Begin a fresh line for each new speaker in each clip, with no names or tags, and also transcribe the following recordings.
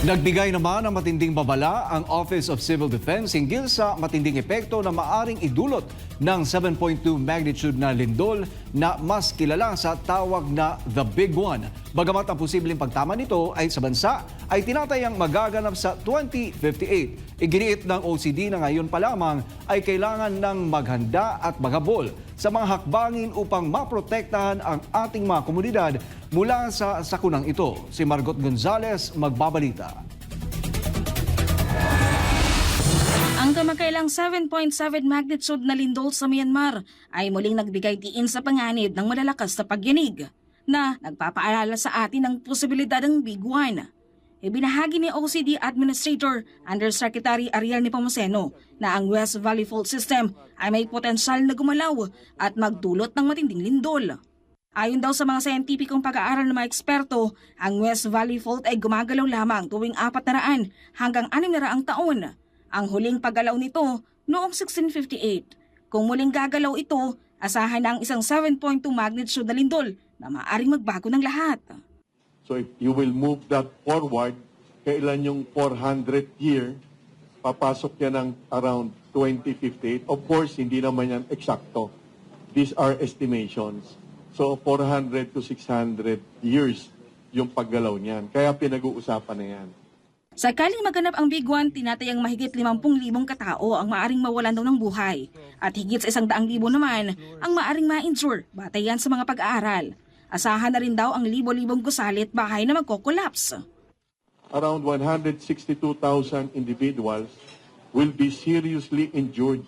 Nagbigay naman ng matinding babala ang Office of Civil Defense hinggil sa matinding epekto na maaring idulot ng 7.2 magnitude na lindol na mas kilala sa tawag na The Big One. Bagamat ang posibleng pagtama nito ay sa bansa ay tinatayang magaganap sa 2058. Iginiit ng OCD na ngayon pa lamang ay kailangan ng maghanda at maghabol sa mga hakbangin upang maprotektahan ang ating mga komunidad mula sa sakunang ito. Si Margot Gonzalez magbabalita.
Ang kamakailang 7.7 magnitude na lindol sa Myanmar ay muling nagbigay diin sa panganib ng malalakas na pagyanig na nagpapaalala sa atin ng posibilidad ng Big One. Ibinahagi ni OCD Administrator Undersecretary Ariel Nepomuceno na ang West Valley Fault System ay may potensyal na gumalaw at magdulot ng matinding lindol. Ayon daw sa mga scientificong pag-aaral ng mga eksperto, ang West Valley Fault ay gumagalaw lamang tuwing 400 hanggang 600 taon. Ang huling paggalaw nito noong 1658. Kung muling gagalaw ito, asahan na ang isang 7.2 magnitude na lindol na maaaring magbago ng lahat.
So if you will move that forward, kailan yung 400th year, papasok yan ng around 2058. Of course, hindi naman yan eksakto. These are estimations. So 400 to 600 years yung paggalaw niyan. Kaya pinag-uusapan na yan.
Sakaling maganap ang Big One, tinatayang mahigit 50,000 katao ang maaring mawalan daw ng buhay at higit sa 100,000 naman ang maaring ma-injure batay yan sa mga pag-aaral. Asahan na rin daw ang libo-libong gusali at bahay na magko-collapse.
Around 162,000 individuals will be seriously injured.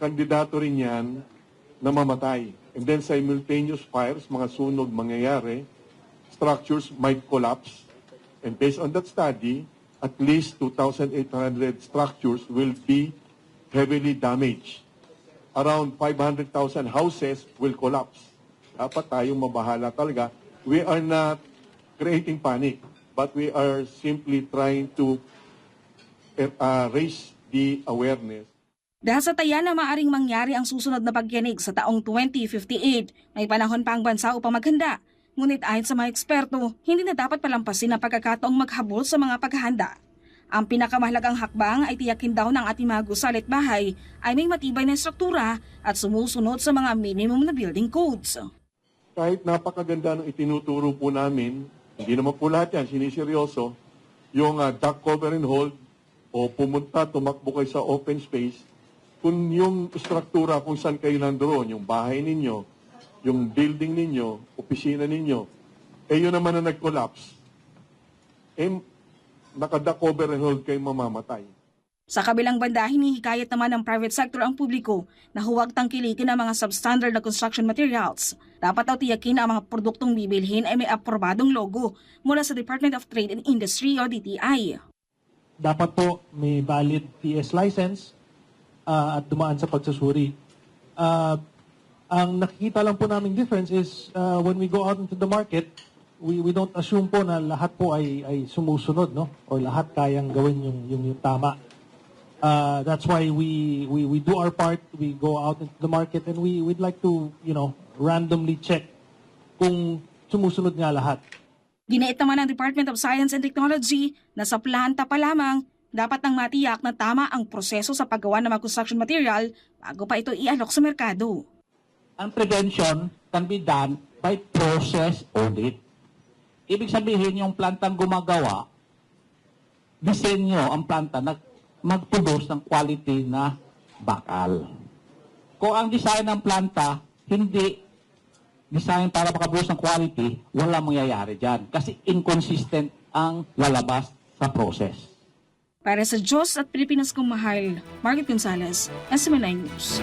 Kandidato rin yan na mamatay. And then simultaneous fires, mga sunog mangyayari, structures might collapse. And based on that study, at least 2,800 structures will be heavily damaged. Around 500,000 houses will collapse. Dapat tayong mabahala talaga. We are not creating panic, but we are simply trying to raise the awareness.
Dahil sa taya na maaring mangyari ang susunod na pagyanig sa taong 2058, may panahon pa ang bansa upang maghanda. Ngunit ayon sa mga eksperto, hindi na dapat palampasin ang pagkakataong maghabol sa mga paghahanda. Ang pinakamahalagang hakbang ay tiyakin daw ng ating mga gusali at bahay ay may matibay na struktura at sumusunod sa mga minimum na building codes.
Kahit napakaganda ng itinuturo po namin, hindi naman po lahat yan siniseryoso, yung duct cover and hold o pumunta, tumakbo kayo sa open space, kung yung struktura kung saan kayo nandoon, yung bahay ninyo, yung building ninyo, opisina ninyo, yun naman na nag-collapse, naka-duct cover and hold kayo mamamatay.
Sa kabilang banda, hinihikayat naman ng private sector ang publiko na huwag tangkilikin ang mga substandard na construction materials. Dapat daw tiyakin na ang mga produktong bibilhin ay may aprobadong logo mula sa Department of Trade and Industry o DTI.
Dapat po may valid PS license at dumaan sa pagsusuri. Ang nakikita lang po naming difference is when we go out into the market, we don't assume po na lahat po ay sumusunod, no? Or lahat kayang gawin yung tama. That's why we do our part. We go out into the market and we'd like to, randomly check kung sumusunod nga lahat.
Ginait naman ng Department of Science and Technology na sa planta pa lamang dapat nang matiyak na tama ang proseso sa paggawa ng mga construction material bago pa ito ialok sa merkado.
Ang prevention can be done by process audit. Ibig sabihin yung plantang gumagawa, disenyo ang planta na mag-produce ng quality na bakal. Kung ang design ng planta hindi design para makaproduce ng quality, wala mangyayari dyan. Kasi inconsistent ang lalabas sa process.
Para sa Diyos at Pilipinas kong mahal, Margaret Gonzalez, SMN9 News.